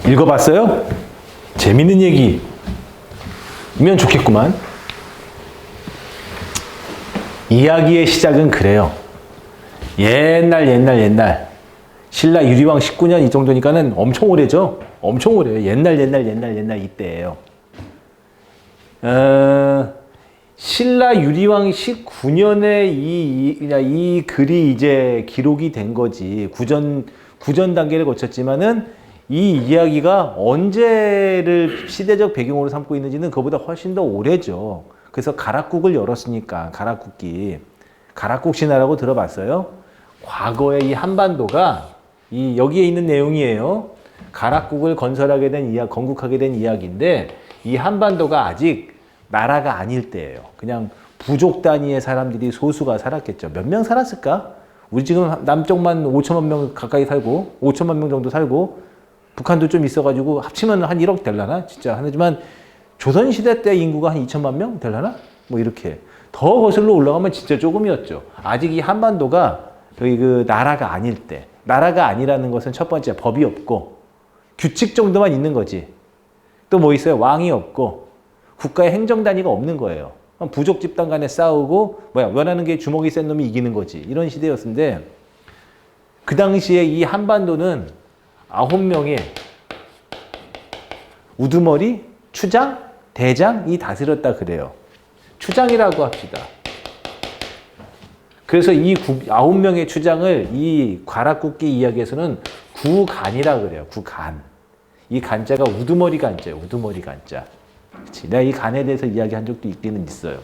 읽어봤어요? 재밌는 얘기면 좋겠구만. 이야기의 시작은 그래요. 옛날 신라 유리왕 19년 이 정도니까는 엄청 오래죠. 엄청 오래요. 옛날 이때예요. 신라 유리왕 19년에 이 글이 이제 기록이 된 거지. 구전 단계를 거쳤지만은 이 이야기가 언제를 시대적 배경으로 삼고 있는지는 그보다 훨씬 더 오래죠. 그래서 가락국을 열었으니까, 가락국 신화라고 들어봤어요? 과거에 이 한반도가 여기에 있는 내용이에요. 가락국을 건국하게 된 이야기인데, 이 한반도가 아직 나라가 아닐 때예요. 그냥 부족 단위의 사람들이 소수가 살았겠죠. 몇 명 살았을까? 우리 지금 남쪽만 5천만 명 가까이 살고, 5천만 명 정도 살고, 북한도 좀 있어가지고 합치면 한 1억 될라나? 진짜. 하지만 조선시대 때 인구가 한 2천만 명 될라나? 뭐 이렇게. 더 거슬러 올라가면 진짜 조금이었죠. 아직 이 한반도가 그 나라가 아닐 때. 나라가 아니라는 것은 첫 번째 법이 없고, 규칙 정도만 있는 거지. 또 뭐 있어요? 왕이 없고, 국가의 행정 단위가 없는 거예요. 부족 집단 간에 싸우고, 원하는 게 주먹이 센 놈이 이기는 거지. 이런 시대였는데, 그 당시에 이 한반도는 9명의 우두머리, 추장, 대장이 다스렸다 그래요. 추장이라고 합시다. 그래서 이 9명의 추장을 이 가락국기 이야기에서는 구간이라 그래요. 구간. 이 간자가 우두머리 간자예요. 우두머리 간자. 그치? 내가 이 간에 대해서 이야기한 적도 있기는 있어요.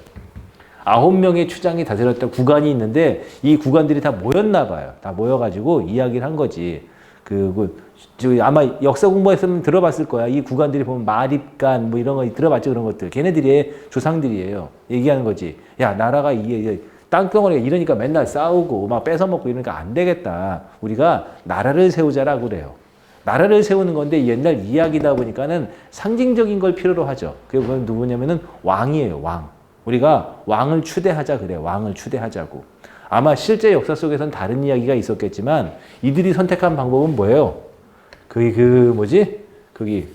9명의 추장이 다스렸다 구간이 있는데 이 구간들이 다 모였나 봐요. 다 모여가지고 이야기를 한 거지. 아마 역사 공부했으면 들어봤을 거야. 이 구간들이 보면 마립간 뭐 이런 거 들어봤죠. 그런 것들. 걔네들의 조상들이에요. 얘기하는 거지. 야, 나라가 땅덩어리가 이러니까 맨날 싸우고 막 뺏어먹고 이러니까 안 되겠다. 우리가 나라를 세우자라고 그래요. 나라를 세우는 건데 옛날 이야기다 보니까는 상징적인 걸 필요로 하죠. 그게 누구냐면은 왕이에요. 왕. 우리가 왕을 추대하자 그래요. 왕을 추대하자고. 아마 실제 역사 속에서는 다른 이야기가 있었겠지만 이들이 선택한 방법은 뭐예요? 거기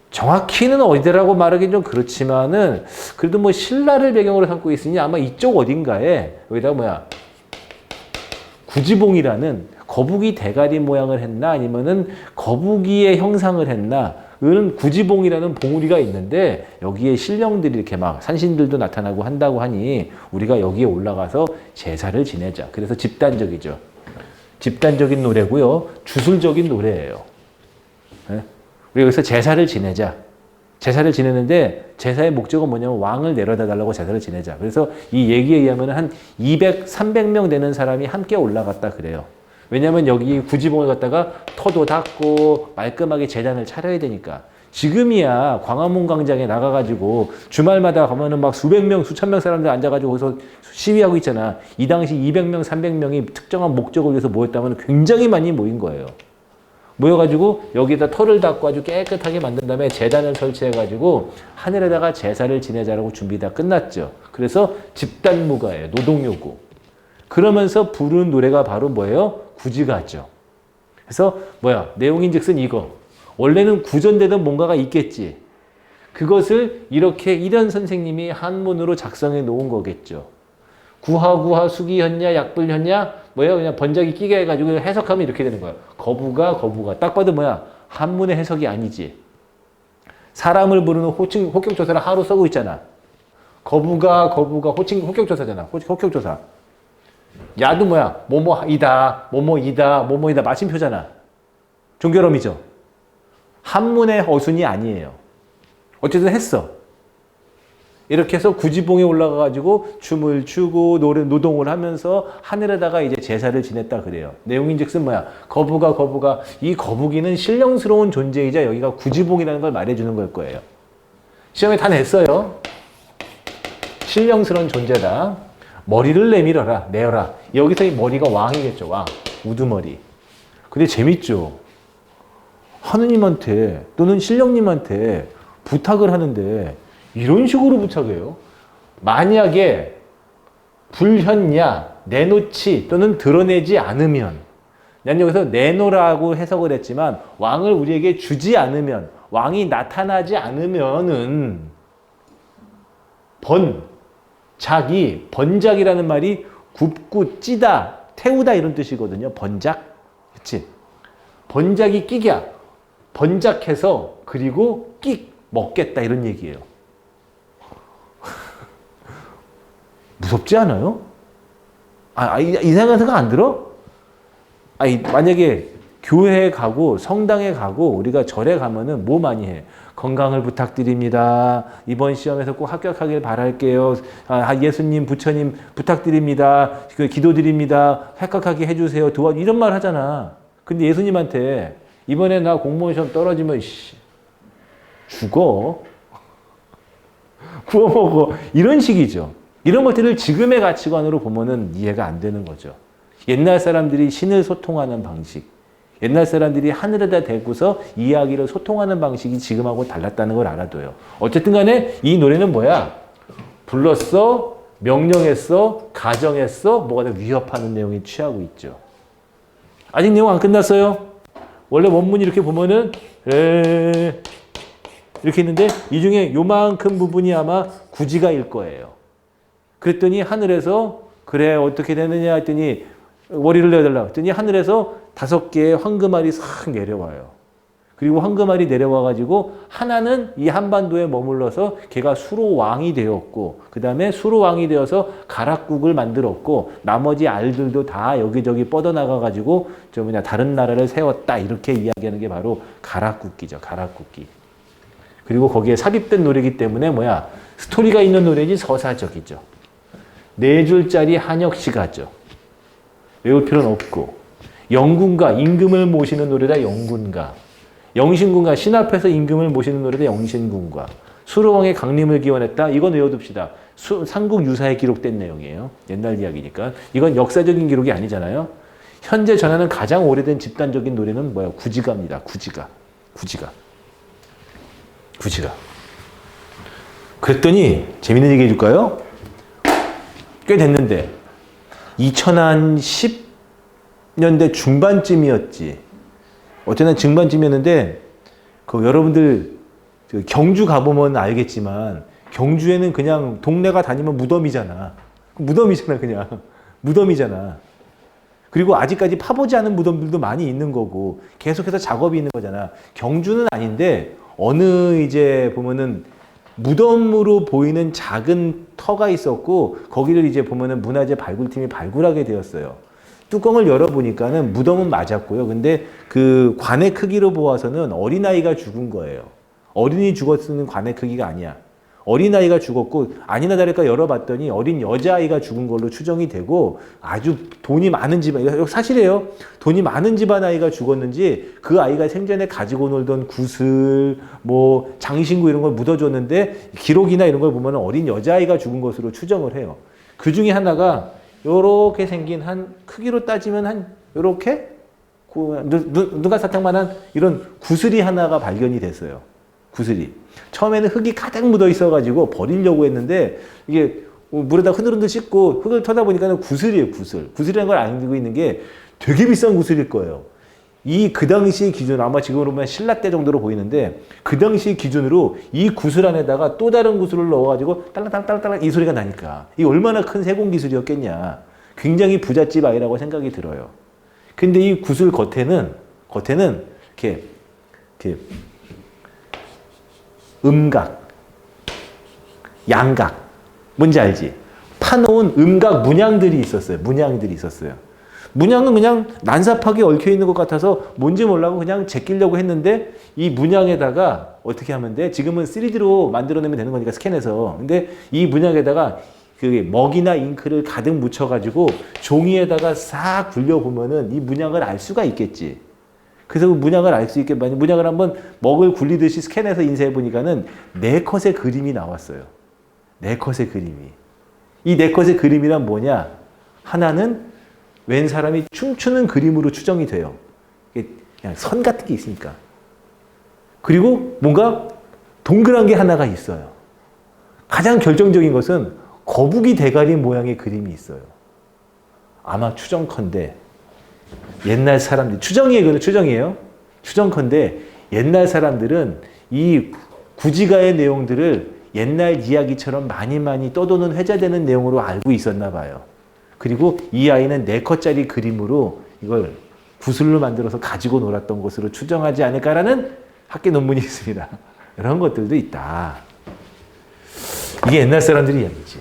정확히는 어디라고 말하긴 좀 그렇지만은 그래도 뭐 신라를 배경으로 삼고 있으니 아마 이쪽 어딘가에 여기다가 구지봉이라는 거북이 대가리 모양을 했나 아니면은 거북이의 형상을 했나 은 구지봉이라는 봉우리가 있는데 여기에 신령들이 이렇게 막 산신들도 나타나고 한다고 하니 우리가 여기에 올라가서 제사를 지내자. 그래서 집단적이죠. 집단적인 노래고요. 주술적인 노래예요. 네? 우리 여기서 제사를 지내자. 제사를 지내는데 제사의 목적은 뭐냐면 왕을 내려다 달라고 제사를 지내자. 그래서 이 얘기에 의하면 한 200, 300명 되는 사람이 함께 올라갔다 그래요. 왜냐면 여기 구지봉을 갖다가 터도 닦고 말끔하게 제단을 차려야 되니까. 지금이야 광화문 광장에 나가가지고 주말마다 가면은 막 수백 명, 수천 명 사람들 앉아가지고 거기서 시위하고 있잖아. 이 당시 200명, 300명이 특정한 목적을 위해서 모였다면 굉장히 많이 모인 거예요. 모여가지고 여기다 터를 닦고 아주 깨끗하게 만든 다음에 제단을 설치해가지고 하늘에다가 제사를 지내자라고 준비 다 끝났죠. 그래서 집단무가예요. 노동요구. 그러면서 부른 노래가 바로 뭐예요? 구지가죠. 그래서 내용인즉슨 이거. 원래는 구전되던 뭔가가 있겠지. 그것을 이렇게 이런 선생님이 한문으로 작성해 놓은 거겠죠. 구하구하 수기현냐 약불현냐 그냥 번작이 끼게 해가지고 해석하면 이렇게 되는 거야. 거부가 딱 봐도 한문의 해석이 아니지. 사람을 부르는 호격조사를 하루 써고 있잖아. 거부가 호격조사잖아. 호격조사. 야도 뭐뭐이다 마침표잖아. 종결음이죠. 한문의 어순이 아니에요. 어쨌든 했어. 이렇게 해서 구지봉에 올라가가지고 춤을 추고 노동을 하면서 하늘에다가 이제 제사를 지냈다 그래요. 내용인즉슨 거부가 이 거북이는 신령스러운 존재이자 여기가 구지봉이라는 걸 말해주는 걸 거예요. 시험에 다 냈어요. 신령스러운 존재다. 머리를 내어라. 여기서 이 머리가 왕이겠죠. 왕. 우두머리. 근데 재밌죠. 하느님한테 또는 신령님한테 부탁을 하는데 이런 식으로 부탁해요. 만약에 불현냐 내놓지 또는 드러내지 않으면 난 여기서 내놓으라고 해석을 했지만 왕을 우리에게 주지 않으면, 왕이 나타나지 않으면은 번작이, 번작이라는 말이 굽고 찌다, 태우다 이런 뜻이거든요. 번작. 그치? 번작이 끼야. 번작해서 그리고 끽 먹겠다 이런 얘기예요. 무섭지 않아요? 이상한 생각 안 들어? 만약에 교회에 가고 성당에 가고 우리가 절에 가면은 뭐 많이 해? 건강을 부탁드립니다. 이번 시험에서 꼭 합격하길 바랄게요. 예수님, 부처님 부탁드립니다. 기도드립니다. 합격하게 해주세요. 이런 말 하잖아. 근데 예수님한테 이번에 나 공무원 시험 떨어지면 죽어. 구워 먹어. 이런 식이죠. 이런 것들을 지금의 가치관으로 보면은 이해가 안 되는 거죠. 옛날 사람들이 신을 소통하는 방식, 옛날 사람들이 하늘에다 대고서 이야기를 소통하는 방식이 지금하고 달랐다는 걸 알아둬요. 어쨌든 간에 이 노래는 뭐야? 불렀어, 명령했어, 가정했어, 뭐가 위협하는 내용이 취하고 있죠. 아직 내용 안 끝났어요. 원래 원문이 이렇게 보면은 이렇게 있는데 이 중에 요만큼 부분이 아마 구지가일 거예요. 그랬더니 하늘에서 그래 어떻게 되느냐 했더니 월이를 내어달라 했더니 하늘에서 5개의 황금알이 싹 내려와요. 그리고 황금알이 내려와가지고 하나는 이 한반도에 머물러서 걔가 수로 왕이 되었고 그 다음에 수로 왕이 되어서 가락국을 만들었고 나머지 알들도 다 여기저기 뻗어나가가지고 다른 나라를 세웠다 이렇게 이야기하는 게 바로 가락국기죠. 가락국기. 그리고 거기에 삽입된 노래이기 때문에 스토리가 있는 노래지 서사적이죠. 4줄짜리 한역시가죠. 외울 필요는 없고 영군가, 임금을 모시는 노래다 영군가. 영신군가, 신 앞에서 임금을 모시는 노래다 영신군가. 수로왕의 강림을 기원했다. 이건 외워둡시다. 삼국유사에 기록된 내용이에요. 옛날 이야기니까. 이건 역사적인 기록이 아니잖아요. 현재 전하는 가장 오래된 집단적인 노래는 구지가입니다. 구지가. 그랬더니 재밌는 얘기 해줄까요? 꽤 됐는데 2010년대 중반쯤이었지. 어쨌든 중반쯤이었는데 여러분들 경주 가보면 알겠지만 경주에는 그냥 동네가 다니면 무덤이잖아. 그냥. 무덤이잖아. 그리고 아직까지 파보지 않은 무덤들도 많이 있는 거고 계속해서 작업이 있는 거잖아. 경주는 아닌데 어느 보면은 무덤으로 보이는 작은 터가 있었고 거기를 보면은 문화재 발굴팀이 발굴하게 되었어요. 뚜껑을 열어보니까는 무덤은 맞았고요. 근데 그 관의 크기로 보아서는 어린아이가 죽은 거예요. 어린이 죽었는 관의 크기가 아니야. 어린아이가 죽었고 아니나 다를까 열어봤더니 어린 여자아이가 죽은 걸로 추정이 되고 아주 돈이 많은 집안, 사실이에요. 돈이 많은 집안 아이가 죽었는지 그 아이가 생전에 가지고 놀던 구슬, 장신구 이런 걸 묻어줬는데 기록이나 이런 걸 보면 어린 여자아이가 죽은 것으로 추정을 해요. 그 중에 하나가 요렇게 생긴 크기로 따지면 요렇게 누가사탕만한 이런 구슬이 하나가 발견이 됐어요. 구슬이. 처음에는 흙이 가득 묻어 있어가지고 버리려고 했는데 이게 물에다 흔들흔들 씻고 흙을 터다 보니까 구슬이에요, 구슬. 구슬이라는 걸 알고 있는 게 되게 비싼 구슬일 거예요. 그 당시 기준, 아마 지금으로 보면 신라 때 정도로 보이는데 그 당시 기준으로 이 구슬 안에다가 또 다른 구슬을 넣어가지고 딸랑딸랑딸랑 이 소리가 나니까 이 얼마나 큰 세공 기술이었겠냐. 굉장히 부잣집 아이라고 생각이 들어요. 근데 이 구슬 겉에는 이렇게 음각, 양각, 뭔지 알지? 파놓은 음각 문양들이 있었어요. 문양은 그냥 난삽하게 얽혀있는 것 같아서 뭔지 몰라고 그냥 제끼려고 했는데 이 문양에다가 어떻게 하면 돼? 지금은 3D로 만들어내면 되는 거니까 스캔해서. 근데 이 문양에다가 먹이나 잉크를 가득 묻혀가지고 종이에다가 싹 굴려보면은 이 문양을 알 수가 있겠지. 그래서 그 문양을 알 수 있게 문양을 한번 먹을 굴리듯이 스캔해서 인쇄해보니까는 4컷의 그림이 나왔어요. 4컷의 그림이. 이 4컷의 그림이란 뭐냐? 하나는 웬 사람이 춤추는 그림으로 추정이 돼요. 그냥 선 같은 게 있으니까. 그리고 뭔가 동그란 게 하나가 있어요. 가장 결정적인 것은 거북이 대가리 모양의 그림이 있어요. 아마 추정컨대 옛날 사람들, 추정이에요. 그건 추정이에요. 추정컨대 옛날 사람들은 이 구지가의 내용들을 옛날 이야기처럼 많이 떠도는 회자되는 내용으로 알고 있었나 봐요. 그리고 이 아이는 4컷짜리 그림으로 이걸 구슬로 만들어서 가지고 놀았던 것으로 추정하지 않을까라는 학계 논문이 있습니다. 이런 것들도 있다. 이게 옛날 사람들의 이야기지.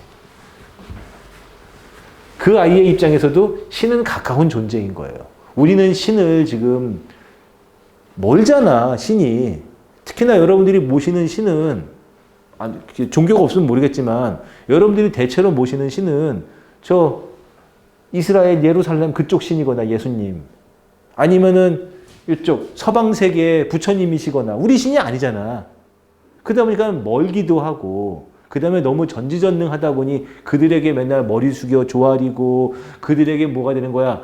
그 아이의 입장에서도 신은 가까운 존재인 거예요. 우리는 신을 지금 멀잖아, 신이. 특히나 여러분들이 모시는 신은, 종교가 없으면 모르겠지만, 여러분들이 대체로 모시는 신은 저 이스라엘 예루살렘 그쪽 신이거나 예수님, 아니면은 이쪽 서방 세계의 부처님이시거나 우리 신이 아니잖아. 그러다 보니까 멀기도 하고, 그 다음에 너무 전지전능하다 보니 그들에게 맨날 머리 숙여 조아리고, 그들에게 뭐가 되는 거야?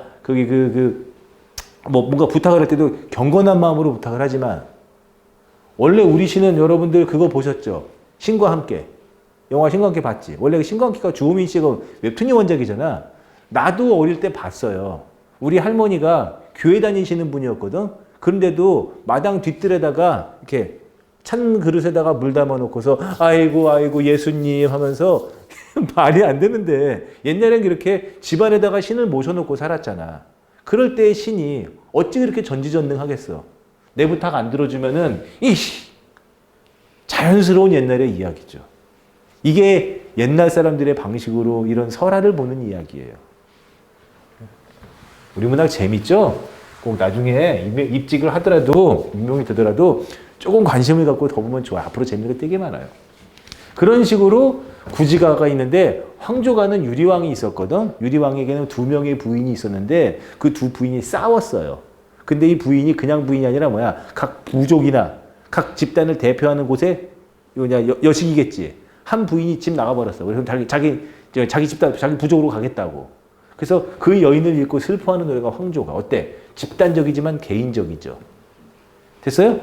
뭔가 부탁을 할 때도 경건한 마음으로 부탁을 하지만, 원래 우리 신은 여러분들 그거 보셨죠? 신과 함께. 영화 신과 함께 봤지? 원래 신과 함께가 주호민 씨가 웹툰이 원작이잖아. 나도 어릴 때 봤어요. 우리 할머니가 교회 다니시는 분이었거든? 그런데도 마당 뒷뜰에다가 이렇게 찬 그릇에다가 물 담아 놓고서 아이고 예수님 하면서 말이 안 되는데 옛날엔 그렇게 집안에다가 신을 모셔놓고 살았잖아. 그럴 때의 신이 어찌 그렇게 전지전능하겠어. 내 부탁 안 들어주면은 자연스러운 옛날의 이야기죠. 이게 옛날 사람들의 방식으로 이런 설화를 보는 이야기예요. 우리 문학 재밌죠? 꼭 나중에 입직을 하더라도, 임명이 되더라도 조금 관심을 갖고 더 보면 좋아. 앞으로 재미가 되게 많아요. 그런 식으로 구지가가 있는데, 황조가는 유리왕이 있었거든. 유리왕에게는 2명의 부인이 있었는데 그 2 부인이 싸웠어요. 근데 이 부인이 그냥 부인이 아니라 각 부족이나 각 집단을 대표하는 곳에 여식이겠지. 한 부인이 집 나가버렸어. 그래서 자기 집단, 자기 부족으로 가겠다고. 그래서 그 여인을 잃고 슬퍼하는 노래가 황조가. 어때? 집단적이지만 개인적이죠. 됐어요?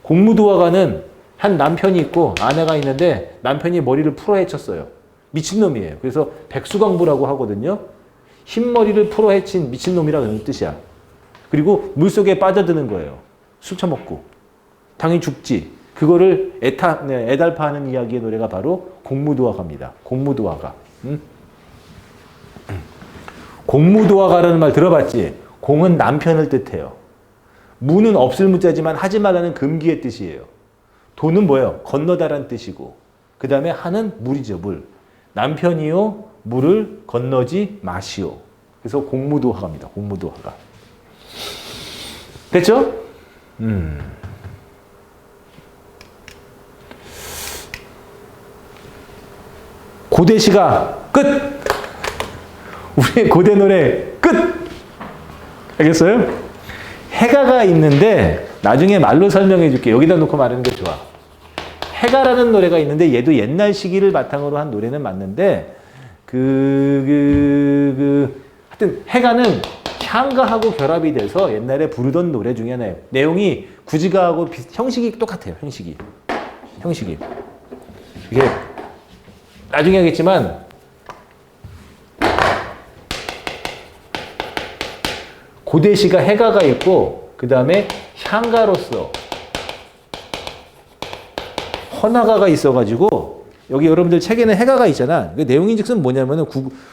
공무도화가는 한 남편이 있고 아내가 있는데 남편이 머리를 풀어 헤쳤어요. 미친놈이에요. 그래서 백수광부라고 하거든요. 흰머리를 풀어 헤친 미친놈이라는 뜻이야. 그리고 물속에 빠져드는 거예요. 술 처먹고. 당연히 죽지. 그거를 애달파하는 이야기의 노래가 바로 공무도화가입니다. 공무도화가. 공무도화가라는 말 들어봤지? 공은 남편을 뜻해요. 무는 없을 무자지만 하지 말라는 금기의 뜻이에요. 도는 뭐예요? 건너다라는 뜻이고, 그 다음에 하는 물이죠, 물. 남편이요, 물을 건너지 마시오. 그래서 공무도화가입니다. 공무도화가. 됐죠? 고대시가 끝! 우리의 고대 노래 끝! 알겠어요? 해가가 있는데 나중에 말로 설명해 줄게. 여기다 놓고 말하는 게 좋아. 해가라는 노래가 있는데 얘도 옛날 시기를 바탕으로 한 노래는 맞는데 하여튼 해가는 향가하고 결합이 돼서 옛날에 부르던 노래 중에 하나예요. 내용이 구지가하고 형식이 똑같아요. 형식이. 이게 나중에 하겠지만 고대시가 해가가 있고 그 다음에 향가로서 헌화가가 있어가지고 여기 여러분들 책에는 해가가 있잖아. 그 내용인즉슨 뭐냐면은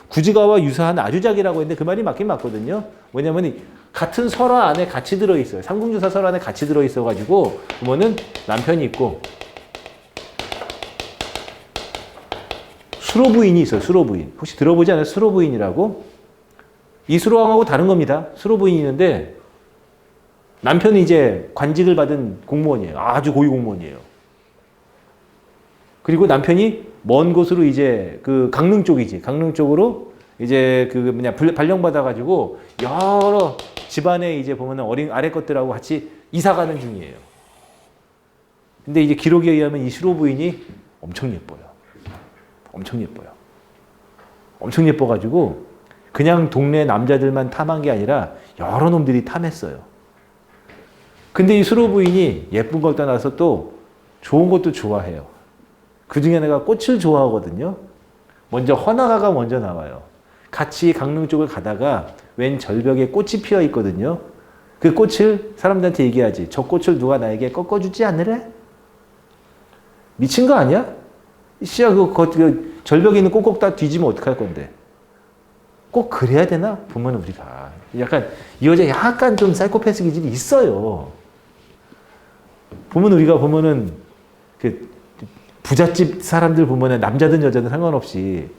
구지가와 유사한 아주작이라고 했는데 그 말이 맞긴 맞거든요. 뭐냐면 같은 설화 안에 같이 들어있어요. 삼국유사 설화 안에 같이 들어있어가지고 보면은 남편이 있고 수로부인이 있어요. 수로부인. 혹시 들어보지 않아요? 수로부인이라고? 이 수로왕하고 다른 겁니다. 수로부인이 있는데 남편이 이제 관직을 받은 공무원이에요. 아주 고위 공무원이에요. 그리고 남편이 먼 곳으로 이제 그 강릉 쪽이지. 강릉 쪽으로 이제 발령받아가지고 여러 집안에 이제 보면은 어린 아래 것들하고 같이 이사 가는 중이에요. 근데 이제 기록에 의하면 이 수로부인이 엄청 예뻐요. 엄청 예뻐가지고 그냥 동네 남자들만 탐한 게 아니라 여러 놈들이 탐했어요. 근데 이 수로부인이 예쁜 걸 떠나서 또 좋은 것도 좋아해요. 그 중에 내가 꽃을 좋아하거든요. 먼저 헌화가가 먼저 나와요. 같이 강릉 쪽을 가다가 웬 절벽에 꽃이 피어 있거든요. 그 꽃을 사람들한테 얘기하지. 저 꽃을 누가 나에게 꺾어주지 않으래? 미친 거 아니야? 씨야, 그 절벽에 있는 꽃 꺾다 뒤지면 어떡할 건데? 꼭 그래야 되나? 보면 우리가. 약간, 이 여자 약간 좀 사이코패스 기질이 있어요. 보면 우리가 보면은, 그, 부잣집 사람들 보면은 남자든 여자든 상관없이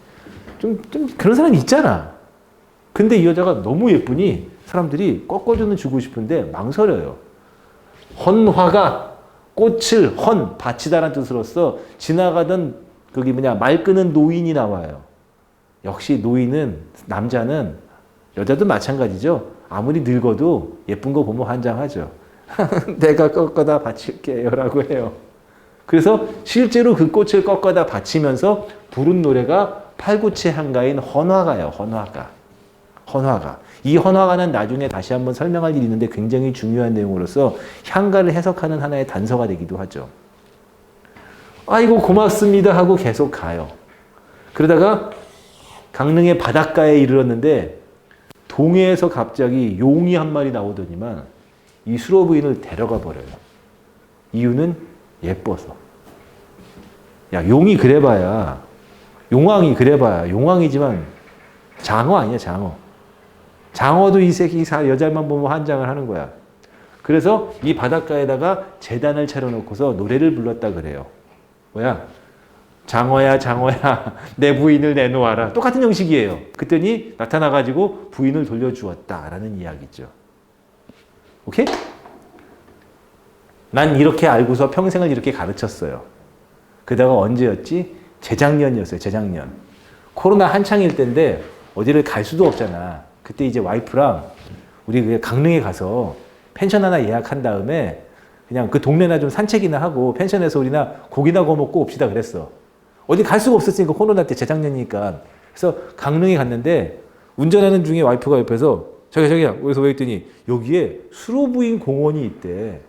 좀 그런 사람이 있잖아. 근데 이 여자가 너무 예쁘니 사람들이 꺾어주는 주고 싶은데 망설여요. 헌화가 꽃을 바치다라는 뜻으로서 지나가던 거기 말 끄는 노인이 나와요. 역시 노인은, 남자는, 여자도 마찬가지죠. 아무리 늙어도 예쁜 거 보면 환장하죠. 내가 꺾어다 바칠게요 라고 해요. 그래서 실제로 그 꽃을 꺾어다 바치면서 부른 노래가 팔구체 향가인 헌화가예요. 헌화가. 이 헌화가는 나중에 다시 한번 설명할 일이 있는데 굉장히 중요한 내용으로서 향가를 해석하는 하나의 단서가 되기도 하죠. 아이고 고맙습니다 하고 계속 가요. 그러다가 강릉의 바닷가에 이르렀는데 동해에서 갑자기 용이 한 마리 나오더니만 이 수로 부인을 데려가 버려요. 이유는 예뻐서. 야, 용이 그래봐야, 용왕이 그래봐야 용왕이지만 장어 아니야, 장어. 장어도 이 새끼 여자만 보면 환장을 하는 거야. 그래서 이 바닷가에다가 제단을 차려놓고서 노래를 불렀다 그래요. 뭐야? 장어야, 장어야, 내 부인을 내놓아라. 똑같은 형식이에요. 그랬더니 나타나가지고 부인을 돌려주었다라는 이야기죠. 오케이? 난 이렇게 알고서 평생을 이렇게 가르쳤어요. 그러다가 언제였지? 재작년이었어요. 재작년. 코로나 한창일 때인데 어디를 갈 수도 없잖아. 그때 이제 와이프랑 우리 강릉에 가서 펜션 하나 예약한 다음에 그냥 그 동네나 좀 산책이나 하고 펜션에서 우리나 고기나 구워 먹고 옵시다 그랬어. 어디 갈 수가 없었으니까 코로나 때 재작년이니까. 그래서 강릉에 갔는데 운전하는 중에 와이프가 옆에서 자기야 어디서 왜 했더니 여기에 수로부인 공원이 있대.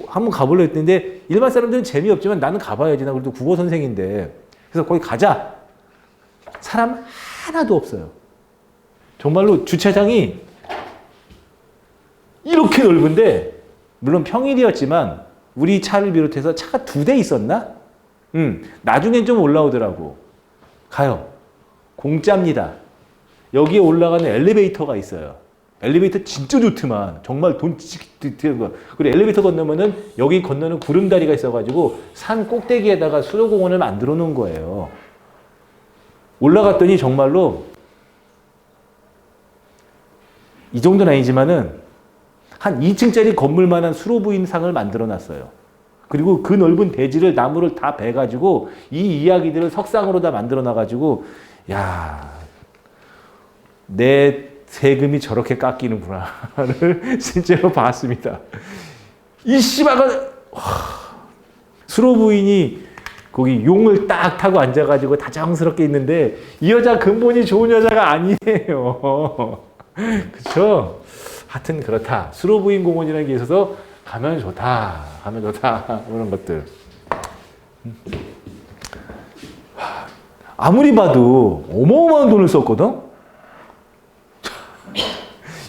한번 가볼래 했는데 일반 사람들은 재미없지만 나는 가봐야지. 나 그래도 국어 선생인데. 그래서 거기 가자. 사람 하나도 없어요. 정말로 주차장이 이렇게 넓은데 물론 평일이었지만 우리 차를 비롯해서 차가 2대 있었나? 나중엔 좀 올라오더라고. 가요. 공짜입니다. 여기에 올라가는 엘리베이터가 있어요. 엘리베이터 진짜 좋더만. 정말 돈 드는 거. 그리고 엘리베이터 건너면은 여기 건너는 구름다리가 있어가지고 산 꼭대기에다가 수로공원을 만들어 놓은 거예요. 올라갔더니 정말로 이 정도는 아니지만은 한 2층짜리 건물만한 수로부인 상을 만들어 놨어요. 그리고 그 넓은 대지를 나무를 다 베가지고 이 이야기들을 석상으로 다 만들어 놔가지고 야, 내 세금이 저렇게 깎이는구나를 실제로 봤습니다. 이 씨발가 수로 부인이 거기 용을 딱 타고 앉아가지고 다정스럽게 있는데 이 여자 근본이 좋은 여자가 아니에요. 그렇죠? 하여튼 그렇다. 수로 부인 공원이라는 게 있어서 가면 좋다. 이런 것들. 아무리 봐도 어마어마한 돈을 썼거든?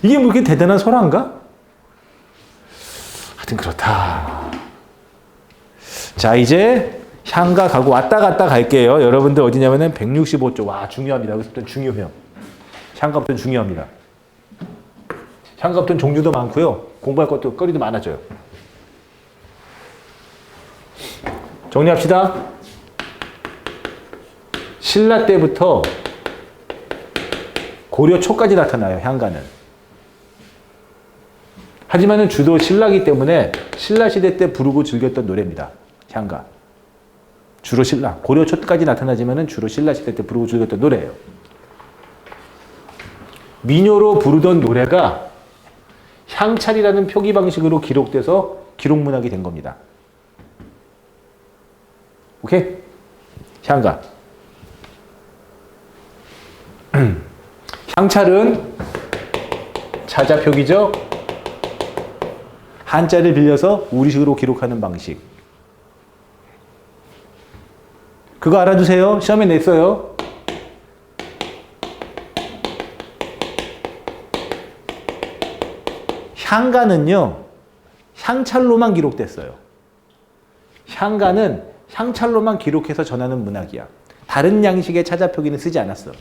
이게 뭐 그렇게 대단한 설화인가? 하여튼 그렇다. 자, 이제 향가 가고 왔다 갔다 갈게요. 여러분들 어디냐면은 165조. 와, 중요합니다. 여기서부터 중요해요. 향가부터 중요합니다. 향가부터는 종류도 많고요. 공부할 것도 거리도 많아져요. 정리합시다. 신라 때부터 고려 초까지 나타나요. 향가는. 하지만은 주도 신라기 때문에 신라 시대 때 부르고 즐겼던 노래입니다. 향가. 주로 신라. 고려 초까지 나타나지만은 주로 신라 시대 때 부르고 즐겼던 노래예요. 민요로 부르던 노래가 향찰이라는 표기 방식으로 기록돼서 기록문학이 된 겁니다. 오케이? 향가. 향찰은 자자 표기죠. 한자를 빌려서 우리식으로 기록하는 방식. 그거 알아두세요. 시험에 냈어요. 향가는요, 향찰로만 기록됐어요. 향가는 향찰로만 기록해서 전하는 문학이야. 다른 양식의 차자 표기는 쓰지 않았어.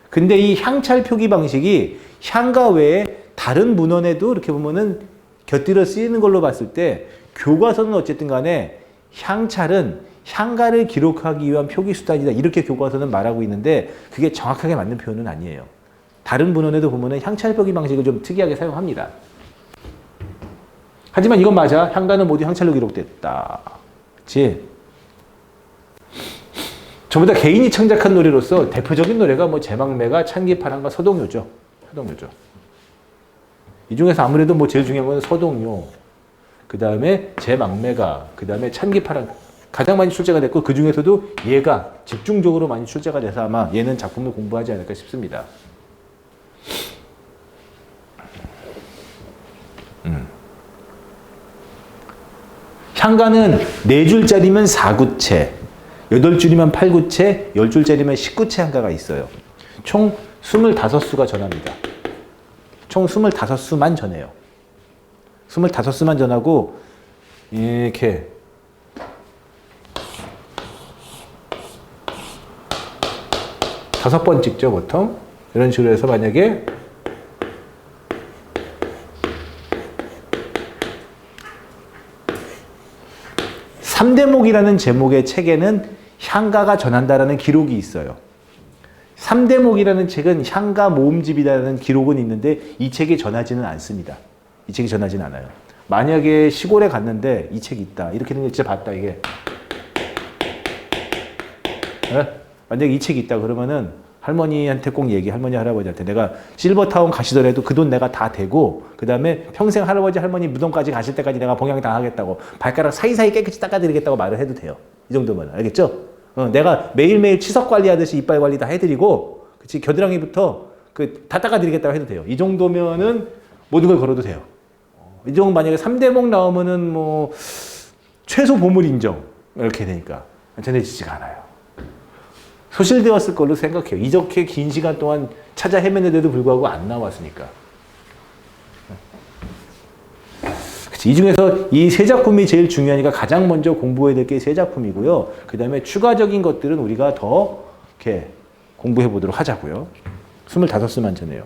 근데 이 향찰 표기 방식이 향가 외에 다른 문헌에도 이렇게 보면은 곁들여 쓰이는 걸로 봤을 때 교과서는 어쨌든 간에 향찰은 향가를 기록하기 위한 표기 수단이다. 이렇게 교과서는 말하고 있는데 그게 정확하게 맞는 표현은 아니에요. 다른 문헌에도 보면은 향찰 표기 방식을 좀 특이하게 사용합니다. 하지만 이건 맞아. 향가는 모두 향찰로 기록됐다. 그치? 전부 다 개인이 창작한 노래로서 대표적인 노래가 뭐 제망매가, 찬기파랑과 서동요죠. 서동요죠. 이 중에서 아무래도 뭐 제일 중요한 건 서동요, 그 다음에 제망매가, 그 다음에 찬기파랑 가장 많이 출제가 됐고 그 중에서도 얘가 집중적으로 많이 출제가 돼서 아마 얘는 작품을 공부하지 않을까 싶습니다. 향가는 4줄짜리면 4구체, 8줄이면 8구체, 10줄짜리면 19체 향가가 있어요. 총 25수가 전합니다. 총 25수만 전해요. 25수만 전하고 이렇게 다섯 번 찍죠, 보통. 이런 식으로 해서 만약에 삼대목이라는 제목의 책에는 향가가 전한다라는 기록이 있어요. 삼대목이라는 책은 향가 모음집이라는 기록은 있는데 이 책이 전하지는 않습니다. 이 책이 전하지는 않아요. 만약에 시골에 갔는데 이 책이 있다. 이렇게 된 거 진짜 봤다, 이게. 네? 만약에 이 책이 있다 그러면은 할머니한테 꼭 얘기해. 할머니, 할아버지한테. 내가 실버타운 가시더라도 그 돈 내가 다 대고 그 다음에 평생 할아버지, 할머니 무덤까지 가실 때까지 내가 봉양 다 하겠다고 발가락 사이사이 깨끗이 닦아드리겠다고 말을 해도 돼요. 이 정도면. 알겠죠? 내가 매일매일 치석 관리하듯이 이빨 관리 다 해드리고 그치? 겨드랑이부터 다 닦아드리겠다고 해도 돼요. 이 정도면은 모든 걸 걸어도 돼요. 이 정도 만약에 3대목 나오면은 뭐 최소 보물 인정 이렇게 되니까 전해지지가 않아요. 소실되었을 걸로 생각해요. 이렇게 긴 시간 동안 찾아 헤매는데도 불구하고 안 나왔으니까. 그치? 이 중에서 이 세 작품이 제일 중요하니까 가장 먼저 공부해야 될 게 세 작품이고요. 그 다음에 추가적인 것들은 우리가 더 이렇게 공부해 보도록 하자고요. 25수만 전해요.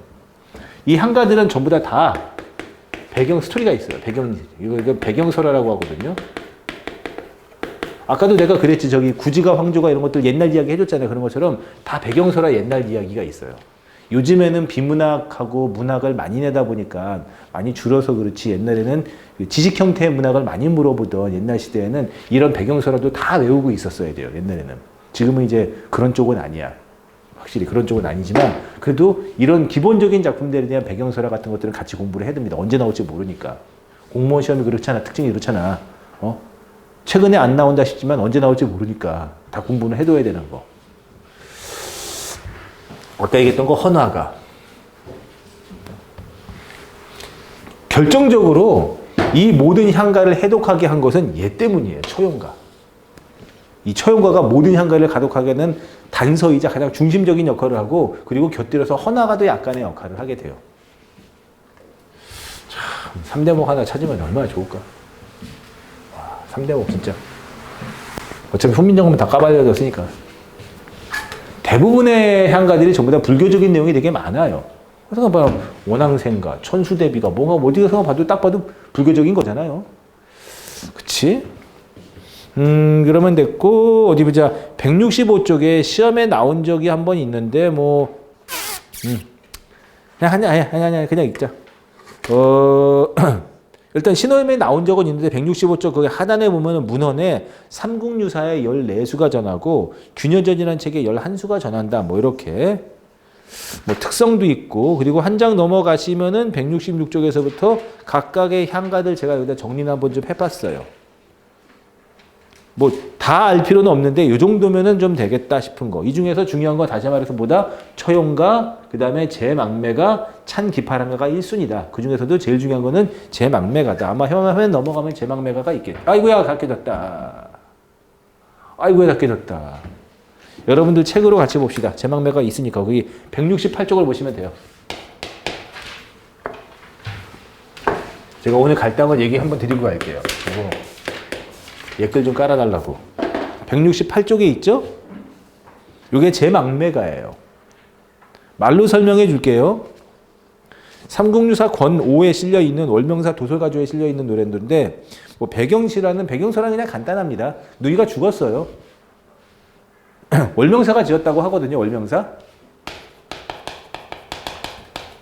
이 향가들은 전부 다 배경 스토리가 있어요. 이거 배경설화라고 하거든요. 아까도 내가 그랬지. 저기 구지가 황조가 이런 것들 옛날 이야기 해줬잖아요. 그런 것처럼 다 배경설화 옛날 이야기가 있어요. 요즘에는 비문학하고 문학을 많이 내다 보니까 많이 줄어서 그렇지 옛날에는 지식 형태의 문학을 많이 물어보던 옛날 시대에는 이런 배경설화도 다 외우고 있었어야 돼요. 옛날에는. 지금은 이제 그런 쪽은 아니야. 확실히 그런 쪽은 아니지만 그래도 이런 기본적인 작품들에 대한 배경설화 같은 것들은 같이 공부를 해야 됩니다. 언제 나올지 모르니까. 공무원 시험이 그렇잖아. 특징이 그렇잖아. 최근에 안 나온다 싶지만 언제 나올지 모르니까 다 공부는 해둬야 되는 거. 아까 얘기했던 거 헌화가. 결정적으로 이 모든 향가를 해독하게 한 것은 얘 때문이에요. 처용가. 이 처용가가 모든 향가를 가독하게 하는 단서이자 가장 중심적인 역할을 하고 그리고 곁들여서 헌화가도 약간의 역할을 하게 돼요. 참 3대목 하나 찾으면 얼마나 좋을까. 3대목 진짜. 어차피 훈민정음은 다 까발려졌으니까. 대부분의 향가들이 전부 다 불교적인 내용이 되게 많아요. 그래서 봐 원앙생가, 천수대비가 뭔가 어디서 봐도 딱 봐도 불교적인 거잖아요. 그치? 그러면 됐고 어디 보자. 165쪽에 시험에 나온 적이 한 번 있는데 뭐 그냥 읽자. 일단 신호염에 나온 적은 있는데 165쪽 거기 하단에 보면은 문헌에 삼국유사의 14수가 전하고 균여전이라는 책에 11수가 전한다. 뭐 이렇게 뭐 특성도 있고 그리고 한 장 넘어가시면은 166쪽에서부터 각각의 향가들 제가 여기다 정리를 한번 좀 해봤어요. 뭐 다 알 필요는 없는데 이 정도면은 좀 되겠다 싶은 거. 이 중에서 중요한 거 다시 말해서 뭐다? 처용가, 그 다음에 제망매가, 찬기파랑가가 1순위다. 그 중에서도 제일 중요한 거는 제망매가다. 아마 화면 넘어가면 제망매가가 있겠다. 아이고야 다 깨졌다. 아이고야 다 깨졌다. 여러분들 책으로 같이 봅시다. 제망매가 있으니까 거기 168쪽을 보시면 돼요. 제가 오늘 갈당을 얘기 한번 드리고 갈게요. 그리고 댓글 좀 깔아달라고. 168쪽에 있죠? 이게 제망매가예요. 말로 설명해 줄게요. 삼국유사 권5에 실려있는 월명사 도솔가조에 실려있는 노래인데 뭐 배경시라는 그냥 간단합니다. 누이가 죽었어요. 월명사가 지었다고 하거든요.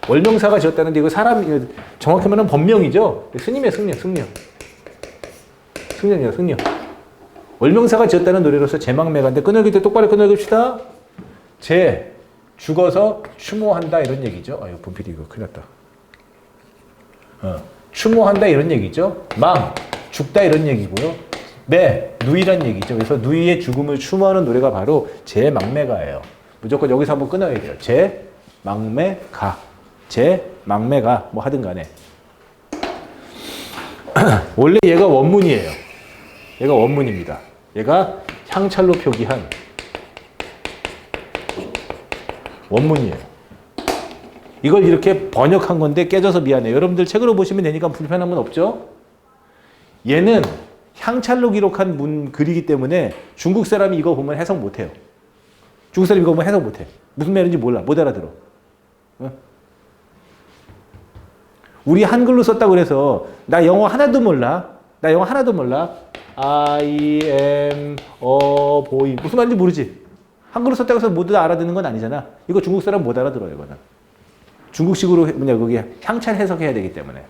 월명사가 지었다는데 이거 사람 정확히 말하면 본명이죠. 스님이에요. 승려. 월명사가 지었다는 노래로서 제망매가인데 끊어기 때 똑바로 끊어줍시다. 죽어서 추모한다 이런 얘기죠. 아유 분필이 이거 큰일 났다. 추모한다 이런 얘기죠. 죽다 이런 얘기고요. 누이란 얘기죠. 그래서 누이의 죽음을 추모하는 노래가 바로 제망매가예요. 무조건 여기서 한번 끊어야 돼요. 제망매가 뭐 하든 간에. 원래 얘가 원문이에요. 얘가 원문입니다. 얘가 향찰로 표기한 원문이에요. 이걸 이렇게 번역한 건데 깨져서 미안해요. 여러분들 책으로 보시면 되니까 불편한 건 없죠? 얘는 향찰로 기록한 글이기 때문에 중국 사람이 이거 보면 해석 못해요. 중국 사람이 이거 보면 해석 못해. 무슨 말인지 몰라. 못 알아들어. 우리 한글로 썼다고 그래서 나 영어 하나도 몰라. I am a boy. 무슨 말인지 모르지. 한글로 썼다고 해서 모두 다 알아듣는 건 아니잖아. 이거 중국 사람 못 알아들어요. 이거는. 중국식으로 거기 향찰 해석해야 되기 때문에.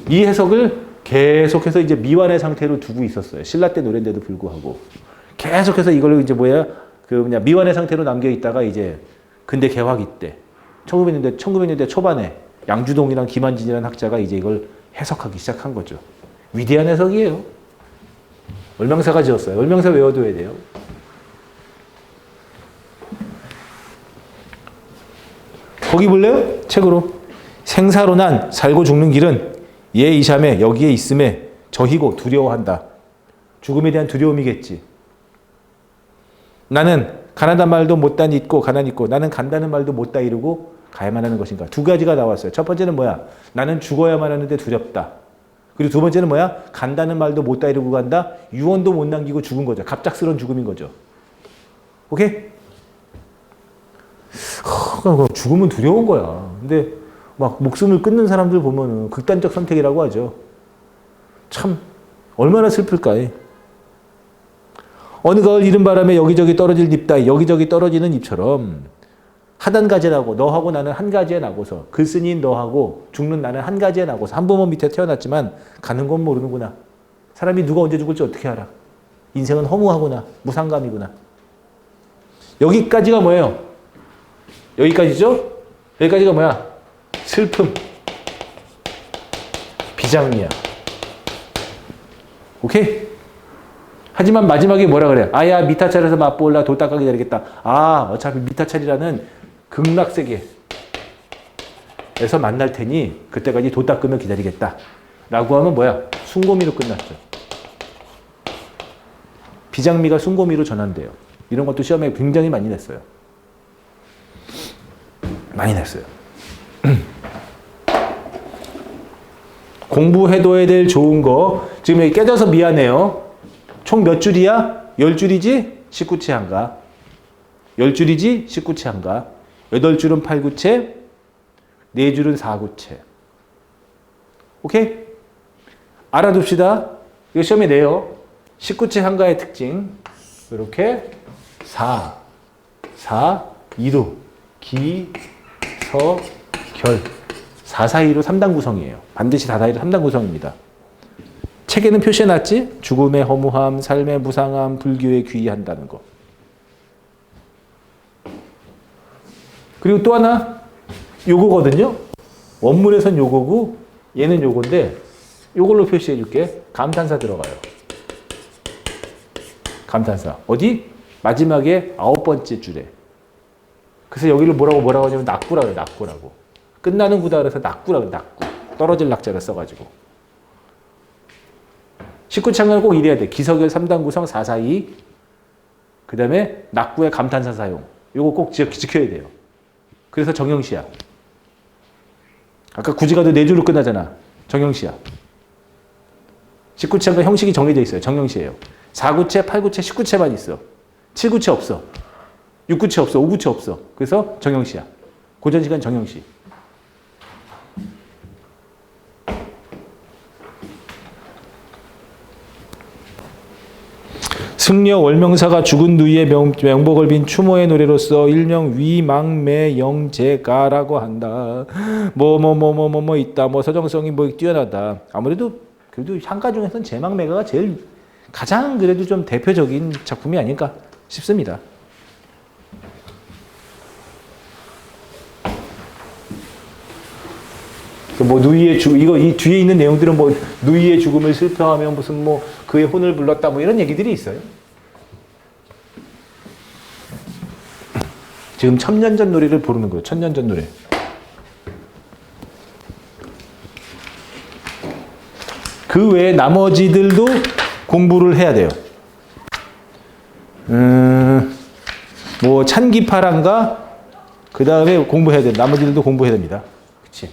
이 해석을 계속해서 이제 미완의 상태로 두고 있었어요. 신라 때 노래인데도 불구하고. 계속해서 이걸 이제 미완의 상태로 남겨 있다가 이제 근대 개화기 때 1900년대 초반에 양주동이랑 김한진이라는 학자가 이제 이걸 해석하기 시작한 거죠. 위대한 해석이에요. 월명사가 지었어요. 월명사 외워둬야 돼요. 거기 볼래요? 책으로. 생사로 난 살고 죽는 길은 예 이샴에 여기에 있음에 저희고 두려워한다. 죽음에 대한 두려움이겠지. 나는 가난한 말도 못다 잊고 가난 잊고 나는 간다는 말도 못다 이루고 가야만 하는 것인가. 두 가지가 나왔어요. 첫 번째는 뭐야? 나는 죽어야만 하는데 두렵다. 그리고 두 번째는 뭐야? 간다는 말도 못다 이루고 간다. 유언도 못 남기고 죽은 거죠. 갑작스러운 죽음인 거죠. 오케이? 죽음은 두려운 거야. 근데 막 목숨을 끊는 사람들 보면은 극단적 선택이라고 하죠. 참 얼마나 슬플까. 어느 가을 이른 바람에 여기저기 떨어질 잎다. 여기저기 떨어지는 잎처럼 하단 가지에 나고 너하고 나는 한 가지에 나고서 글쓴이인 너하고 죽는 나는 한 가지에 나고서 한 부모 밑에 태어났지만 가는 건 모르는구나. 사람이 누가 언제 죽을지 어떻게 알아. 인생은 허무하구나. 무상감이구나. 여기까지가 뭐예요? 여기까지죠? 여기까지가 뭐야? 슬픔. 비장미야. 오케이? 하지만 마지막에 뭐라 그래? 아야 미타찰에서 맛보라 돌 닦아 기다리겠다. 어차피 미타찰이라는 극락세계에서 만날 테니 그때까지 돌 닦으며 기다리겠다. 라고 하면 뭐야? 숭고미로 끝났죠. 비장미가 숭고미로 전환돼요. 이런 것도 시험에 굉장히 많이 냈어요. 많이 냈어요. 공부해둬야 될 좋은 거. 지금 여기 깨져서 미안해요. 총 몇 줄이야? 10줄이지? 19채 한가. 10줄이지? 19채 한가. 8줄은 8구채, 4줄은 4구채. 오케이? 알아둡시다. 이거 시험에 내요. 19채 한가의 특징. 이렇게 4, 2루, 기, 서, 결. 4, 4, 2로 3단 구성이에요. 반드시 4, 4, 2로 3단 구성입니다. 책에는 표시해놨지? 죽음의 허무함, 삶의 무상함, 불교에 귀의한다는 거. 그리고 또 하나, 요거거든요. 원문에선 요거고, 얘는 요건데, 요걸로 표시해줄게. 감탄사 들어가요. 감탄사. 어디? 마지막에 9번째 줄에. 그래서 여기를 뭐라고 하냐면 낙구라고 해요. 낙구라고. 끝나는 구다 그래서 낙구라고 해요. 낙구. 떨어질 낙자를 써가지고. 19창을 꼭 이래야 돼. 기서결 3단 구성 442. 그 다음에 낙구의 감탄사 사용. 요거 꼭 지켜야 돼요. 그래서 정형시야. 아까 구지가도 4줄로 끝나잖아. 정형시야. 19체가 형식이 정해져 있어요. 정형시예요. 4구체, 8구체, 19체만 있어. 7구체 없어. 6구체 없어. 5구체 없어. 그래서 정형시야. 고전시간 정형시. 승려 월명사가 죽은 누이의 명복을 빈 추모의 노래로서 일명 위망매영제가라고 한다. 뭐 있다. 뭐 서정성이 뭐 뛰어나다. 아무래도 그래도 향가 중에서는 제망매가가 제일 가장 그래도 좀 대표적인 작품이 아닐까 싶습니다. 뭐 누이의 이거 이 뒤에 있는 내용들은 뭐 누이의 죽음을 슬퍼하며 무슨 뭐 그의 혼을 불렀다 뭐 이런 얘기들이 있어요. 지금 천년전 노래를 부르는 거예요. 천년전 노래. 그 외에 나머지들도 공부를 해야 돼요. 뭐 찬기파란가 그 다음에 공부해야 돼요. 나머지들도 공부해야 됩니다. 그치?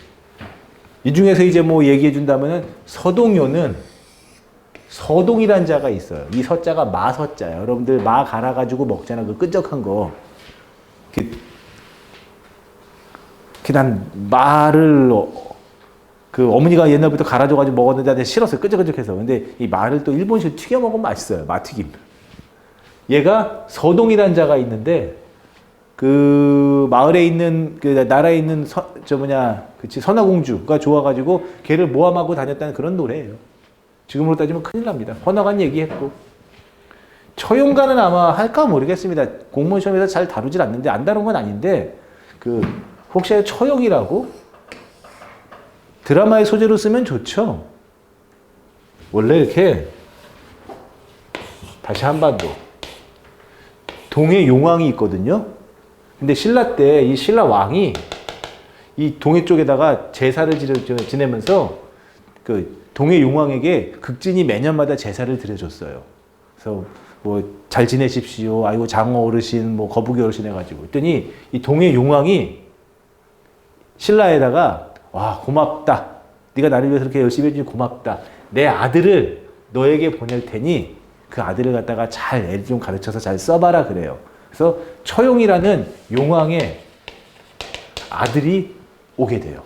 이 중에서 이제 뭐 얘기해 준다면은 서동요는 서동이란 자가 있어요. 이 서자가 마서자예요. 여러분들 마 갈아가지고 먹잖아. 그 끈적한 거. 난 말을 그 어머니가 옛날부터 갈아줘가지고 먹었는데 내가 싫었어요. 끈적끈적해서. 근데 이 말을 또 일본식 튀겨 먹으면 맛있어요. 마튀김. 얘가 서동이란 자가 있는데 그 마을에 있는 그 나라에 있는 그치 선화공주가 좋아가지고 걔를 모함하고 다녔다는 그런 노래예요. 지금으로 따지면 큰일 납니다. 헌화관 얘기했고 처용가는 아마 할까 모르겠습니다. 공무원 시험에서 잘 다루질 않는데 안 다룬 건 아닌데 그 혹시 처용이라고 드라마의 소재로 쓰면 좋죠. 원래 이렇게 다시 한반도 동해 용왕이 있거든요. 근데 신라 때 이 신라 왕이 이 동해 쪽에다가 제사를 지내면서 그 동해 용왕에게 극진히 매년마다 제사를 드려줬어요. 그래서 뭐 잘 지내십시오. 아이고 장어 어르신, 뭐 거북이 어르신 해가지고. 그랬더니 이 동해 용왕이 신라에다가 와 고맙다. 네가 나를 위해서 이렇게 열심히 해주니 고맙다. 내 아들을 너에게 보낼 테니 그 아들을 갖다가 잘 애를 좀 가르쳐서 잘 써봐라 그래요. 그래서 처용이라는 용왕의 아들이 오게 돼요.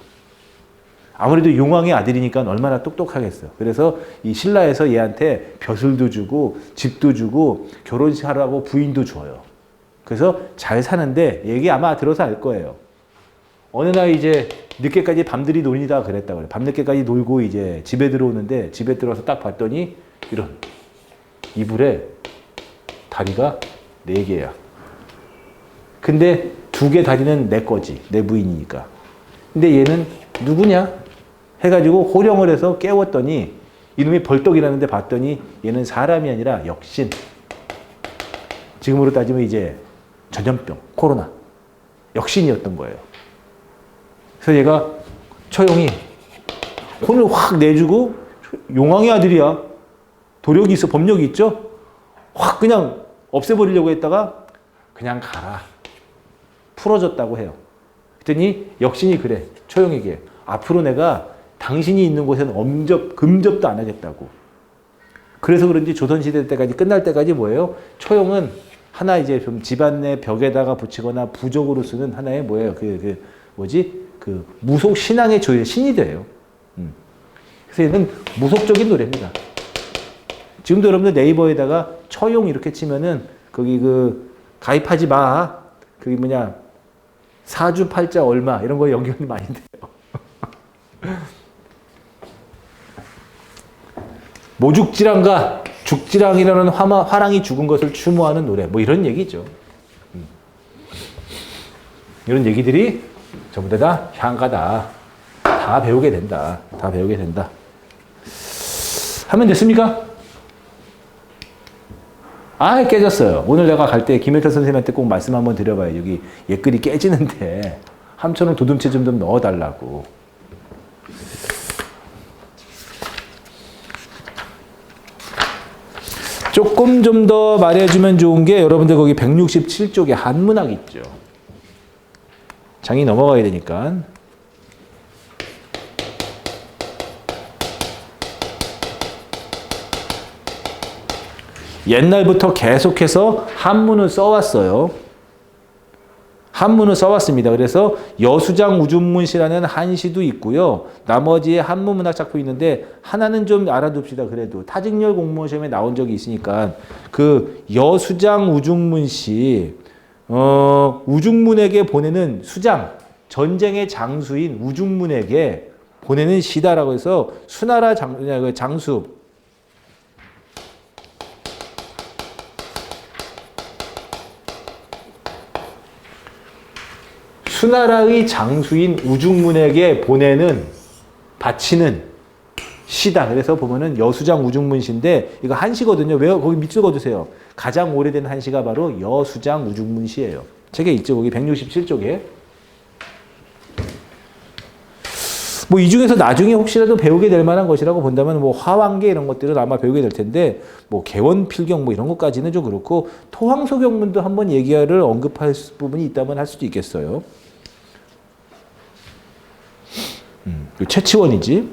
아무래도 용왕의 아들이니까 얼마나 똑똑하겠어요. 그래서 이 신라에서 얘한테 벼슬도 주고 집도 주고 결혼식 하라고 부인도 줘요. 그래서 잘 사는데 얘기 아마 들어서 알 거예요. 어느 날 이제 늦게까지 밤들이 놀이다 그랬다고 그래요. 밤늦게까지 놀고 이제 집에 들어오는데 집에 들어서 딱 봤더니 이런 이불에 다리가 4개야. 근데 2개 다리는 내 거지. 내 부인이니까. 근데 얘는 누구냐? 해가지고 호령을 해서 깨웠더니 이놈이 벌떡 일어났는데 봤더니 얘는 사람이 아니라 역신. 지금으로 따지면 이제 전염병, 코로나. 역신이었던 거예요. 그래서 얘가 처용이 혼을 확 내주고 용왕의 아들이야. 도력이 있어. 법력이 있죠? 확 그냥 없애버리려고 했다가 그냥 가라. 풀어줬다고 해요. 그랬더니 역신이 그래. 처용에게. 앞으로 내가 당신이 있는 곳에는 금접도 안 하겠다고. 그래서 그런지 조선시대 때까지 끝날 때까지 뭐예요? 처용은 하나 이제 좀 집안 내 벽에다가 붙이거나 부적으로 쓰는 하나의 뭐예요? 그 무속 신앙의 신이 돼요. 그래서 얘는 무속적인 노래입니다. 지금도 여러분들 네이버에다가 처용 이렇게 치면은 거기 그 가입하지 마. 그게 사주팔자 얼마 이런 거 연결이 많이 돼요. 모죽지랑과 죽지랑이라는 화랑이 죽은 것을 추모하는 노래 뭐 이런 얘기죠. 이런 얘기들이 전부 다 향가다. 다 배우게 된다. 다 배우게 된다. 하면 됐습니까? 아 깨졌어요. 오늘 내가 갈 때 김일태 선생님한테 꼭 말씀 한번 드려봐요. 여기 옛글이 깨지는데 함천을 도둠체 좀 넣어달라고. 조금 좀 더 말해주면 좋은 게 여러분들 거기 167쪽에 한문학 있죠. 장이 넘어가야 되니까. 옛날부터 계속해서 한문을 써왔어요. 한문을 써왔습니다. 그래서 여수장 우중문시라는 한시도 있고요. 나머지에 한문 문학 작품이 있는데 하나는 좀 알아둡시다. 그래도 타직렬 공무원 시험에 나온 적이 있으니까 그 여수장 우중문시 우중문에게 보내는 수장 전쟁의 장수인 우중문에게 보내는 시다라고 해서 수나라 장수 수나라의 장수인 우중문에게 보내는 바치는 시다. 그래서 보면은 여수장 우중문시인데 이거 한시거든요. 왜 거기 밑줄 그어주세요. 가장 오래된 한시가 바로 여수장 우중문시예요. 책에 있죠. 거기 167쪽에. 뭐 이 중에서 나중에 혹시라도 배우게 될 만한 것이라고 본다면 뭐 화왕계 이런 것들은 아마 배우게 될 텐데 뭐 개원필경 뭐 이런 것까지는 좀 그렇고 토항소경문도 한번 얘기를 언급할 부분이 있다면 할 수도 있겠어요. 최치원이지.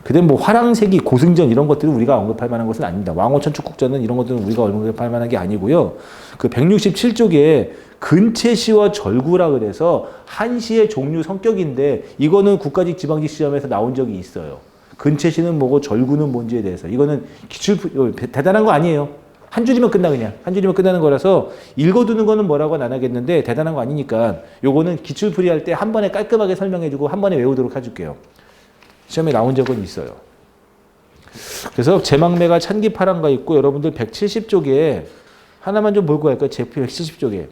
그다음 뭐 화랑세기, 고승전 이런 것들은 우리가 언급할 만한 것은 아닙니다. 왕호천축국전은 이런 것들은 우리가 언급할 만한 게 아니고요. 그 167쪽에 근체시와 절구라 그래서 한시의 종류 성격인데 이거는 국가직 지방직 시험에서 나온 적이 있어요. 근체시는 뭐고 절구는 뭔지에 대해서 이거는 기출 대단한 거 아니에요. 한 줄이면 끝나 그냥 한 줄이면 끝나는 거라서 읽어두는 거는 뭐라고는 안 하겠는데 대단한 거 아니니까 요거는 기출풀이 할 때 한 번에 깔끔하게 설명해주고 한 번에 외우도록 해줄게요. 시험에 나온 적은 있어요. 그래서 제망매가 찬기파랑가 있고 여러분들 170쪽에 하나만 좀 볼고 할까요? 제 170쪽에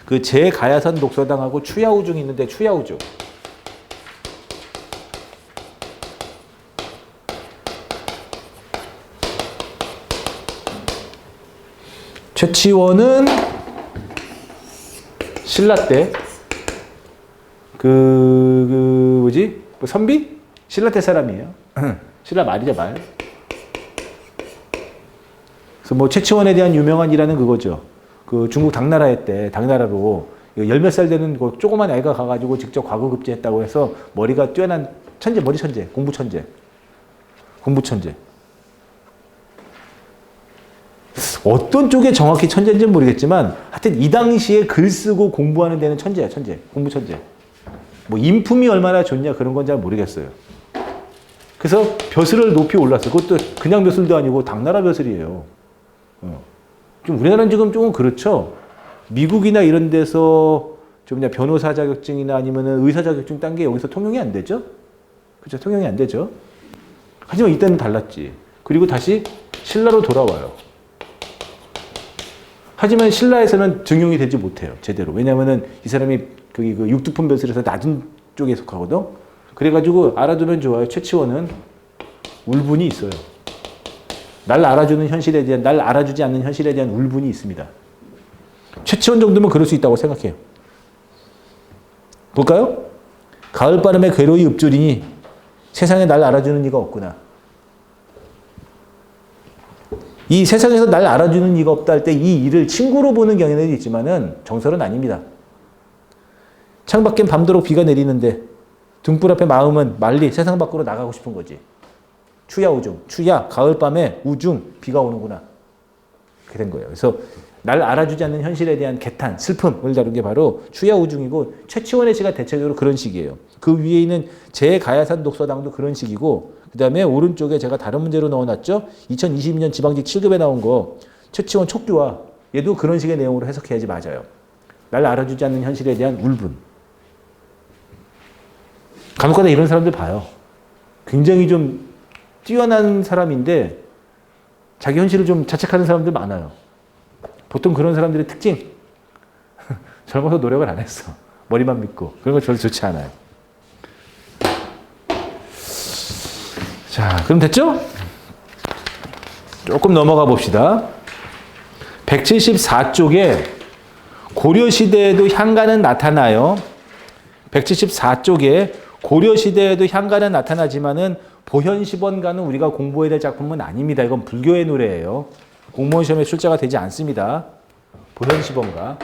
그 제가야산 독서당하고 추야우중이 있는데 추야우중 최치원은 신라 때 뭐지? 뭐 선비? 신라 때 사람이에요. 신라 말이죠, 말. 그래서 뭐 최치원에 대한 유명한 일화는 그거죠. 그 중국 당나라에 때 당나라로 열 몇 살 되는 그 조그만 애가 가가지고 직접 과거급제했다고 해서 머리가 뛰어난 천재, 머리 천재, 공부 천재, 공부 천재. 어떤 쪽에 정확히 천재인지는 모르겠지만 하여튼 이 당시에 글 쓰고 공부하는 데는 천재야, 천재, 공부 천재. 뭐 인품이 얼마나 좋냐 그런 건 잘 모르겠어요. 그래서 벼슬을 높이 올랐어요. 그것도 그냥 벼슬도 아니고 당나라 벼슬이에요. 좀 우리나라는 지금 조금 그렇죠. 미국이나 이런 데서 좀 그냥 변호사 자격증이나 아니면은 의사 자격증 딴 게 여기서 통용이 안 되죠. 그렇죠, 통용이 안 되죠. 하지만 이때는 달랐지. 그리고 다시 신라로 돌아와요. 하지만 신라에서는 증용이 되지 못해요. 제대로. 왜냐하면은 이 사람이 그 육두품 벼슬에서 낮은 쪽에 속하거든. 그래가지고 알아두면 좋아요. 최치원은 울분이 있어요. 날 알아주는 현실에 대한, 날 알아주지 않는 현실에 대한 울분이 있습니다. 최치원 정도면 그럴 수 있다고 생각해요. 볼까요? 가을바람에 괴로이 읊조리니 세상에 날 알아주는 이가 없구나. 이 세상에서 날 알아주는 이가 없다 할 때 이 일을 친구로 보는 경향도 있지만은 정설은 아닙니다. 창밖엔 밤도록 비가 내리는데 등불 앞에 마음은 말리 세상 밖으로 나가고 싶은 거지. 추야 우중, 추야 가을밤에 우중 비가 오는구나. 그렇게 된 거예요. 그래서 날 알아주지 않는 현실에 대한 개탄, 슬픔을 다룬 게 바로 추야 우중이고 최치원의 시가 대체적으로 그런 식이에요. 그 위에 있는 제가야산 독서당도 그런 식이고 그 다음에 오른쪽에 제가 다른 문제로 넣어놨죠. 2022년 지방직 7급에 나온 거 최치원 촉규와 얘도 그런 식의 내용으로 해석해야지 맞아요. 날 알아주지 않는 현실에 대한 울분. 간혹가다 이런 사람들 봐요. 굉장히 좀 뛰어난 사람인데 자기 현실을 좀 자책하는 사람들 많아요. 보통 그런 사람들의 특징. 젊어서 노력을 안 했어. 머리만 믿고. 그런 거 별로 좋지 않아요. 자, 그럼 됐죠? 조금 넘어가 봅시다. 174쪽에 고려시대에도 향가는 나타나요. 174쪽에 고려시대에도 향가는 나타나지만은 보현시번가는 우리가 공부해야 될 작품은 아닙니다. 이건 불교의 노래예요. 공무원 시험에 출제가 되지 않습니다. 보현시번가.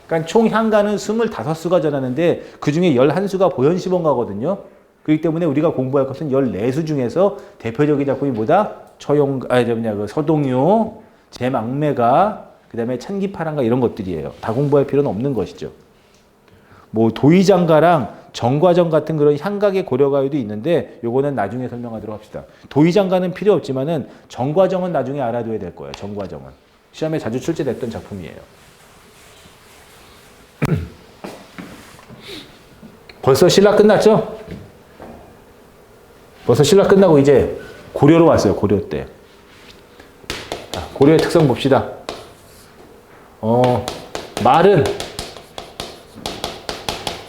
그러니까 총 향가는 25수가 전하는데 그 중에 11수가 보현시번가거든요. 그렇기 때문에 우리가 공부할 것은 14수 중에서 대표적인 작품이 뭐다? 그 서동요, 제망매가, 그 다음에 찬기파랑가 이런 것들이에요. 다 공부할 필요는 없는 것이죠. 뭐 도의장가랑 정과정 같은 그런 향각의 고려가요도 있는데 요거는 나중에 설명하도록 합시다. 도의장가는 필요 없지만은 정과정은 나중에 알아둬야 될 거예요. 정과정은. 시험에 자주 출제됐던 작품이에요. 벌써 신라 끝났죠? 벌써 신라 끝나고 이제 고려로 왔어요. 고려 때. 자, 고려의 특성 봅시다. 말은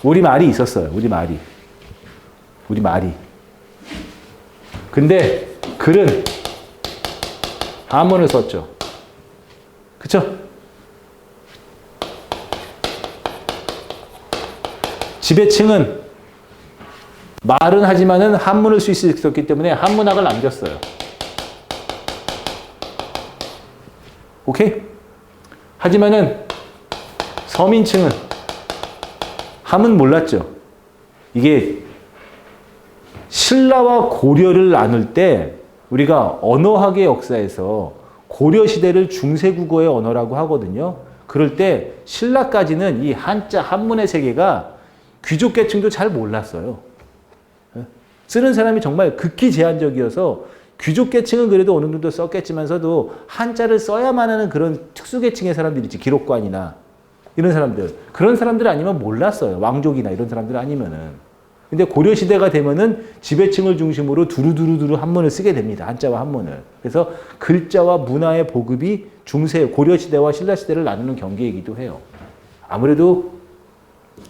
우리 말이 있었어요. 우리 말이. 근데 글은 한문을 썼죠. 그쵸? 지배층은 말은 하지만은 한문을 쓸 수 있었기 때문에 한문학을 남겼어요. 오케이? 하지만은 서민층은 함은 몰랐죠. 이게 신라와 고려를 나눌 때 우리가 언어학의 역사에서 고려 시대를 중세국어의 언어라고 하거든요. 그럴 때 신라까지는 이 한자 한문의 세계가 귀족 계층도 잘 몰랐어요. 쓰는 사람이 정말 극히 제한적이어서 귀족 계층은 그래도 어느 정도 썼겠지만서도 한자를 써야만 하는 그런 특수 계층의 사람들이 있지. 기록관이나 이런 사람들. 그런 사람들 아니면 몰랐어요. 왕족이나 이런 사람들 아니면은. 근데 고려시대가 되면은 지배층을 중심으로 두루두루 한문을 쓰게 됩니다. 한자와 한문을. 그래서 글자와 문화의 보급이 중세, 고려시대와 신라시대를 나누는 경계이기도 해요. 아무래도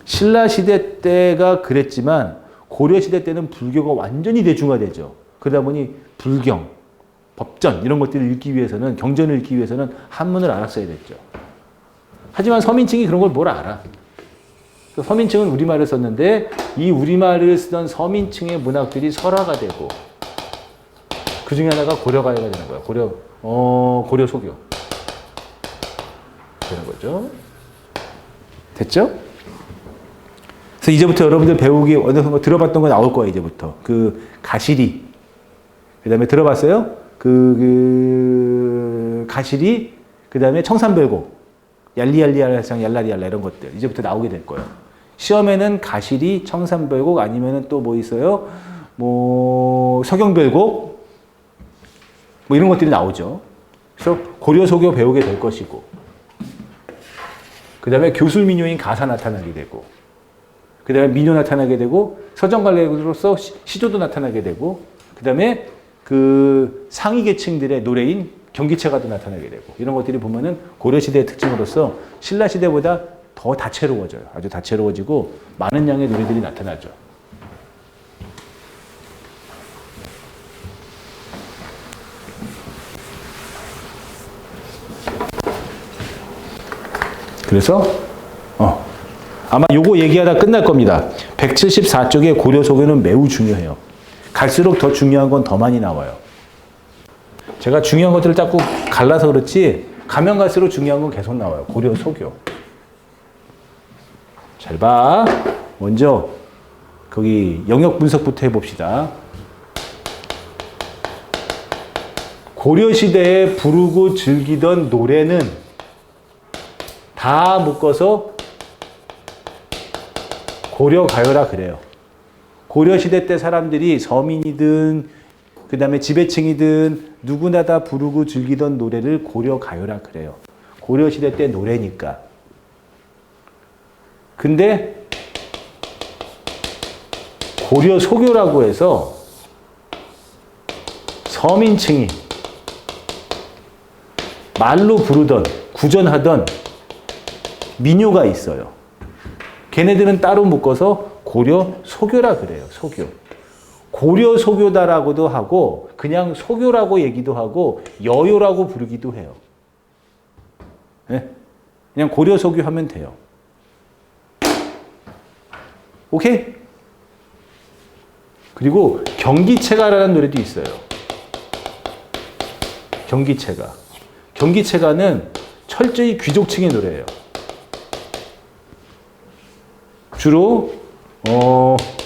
신라시대 때가 그랬지만 고려시대 때는 불교가 완전히 대중화되죠. 그러다 보니 불경, 법전 이런 것들을 읽기 위해서는, 경전을 읽기 위해서는 한문을 알았어야 됐죠. 하지만 서민층이 그런 걸 뭘 알아. 서민층은 우리말을 썼는데 이 우리말을 쓰던 서민층의 문학들이 설화가 되고 그 중에 하나가 고려가요가 되는 거야. 고려 소교 되는 거죠. 됐죠? 그래서 이제부터 여러분들 배우기 어느 정도 들어봤던 거 나올 거예요. 이제부터 그 가시리, 그다음에 들어봤어요? 가시리, 그다음에 청산별곡, 얄리얄리얄라상 얄라리얄라 이런 것들 이제부터 나오게 될 거예요. 시험에는 가시리, 청산별곡 아니면은 또 뭐 있어요? 뭐 서경별곡 뭐 이런 것들이 나오죠. 그래서 고려소교 배우게 될 것이고, 그다음에 교술민요인 가사 나타나게 되고, 그다음에 민요 나타나게 되고, 서정갈래로서 시조도 나타나게 되고, 그다음에 그 상위 계층들의 노래인 경기체가도 나타나게 되고, 이런 것들이 보면은 고려시대의 특징으로서 신라시대보다 더 다채로워져요. 아주 다채로워지고 많은 양의 노래들이 나타나죠. 그래서 아마 요거 얘기하다 끝날 겁니다. 174쪽의 고려소교는 매우 중요해요. 갈수록 더 중요한 건 더 많이 나와요. 제가 중요한 것들을 자꾸 갈라서 그렇지 가면 갈수록 중요한 건 계속 나와요. 고려소교. 잘 봐. 먼저 거기 영역 분석부터 해봅시다. 고려시대에 부르고 즐기던 노래는 다 묶어서 고려가요라 그래요. 고려시대 때 사람들이 서민이든 그 다음에 지배층이든 누구나 다 부르고 즐기던 노래를 고려가요라 그래요. 고려시대 때 노래니까. 근데 고려소교라고 해서 서민층이 말로 부르던 구전하던 민요가 있어요. 걔네들은 따로 묶어서 고려소교라 그래요. 소교. 고려소교다라고도 하고 그냥 소교라고 얘기도 하고 여요라고 부르기도 해요. 네? 그냥 고려소교 하면 돼요. 오케이? 그리고 경기체가라는 노래도 있어요. 경기체가. 경기체가는 철저히 귀족층의 노래예요. 주로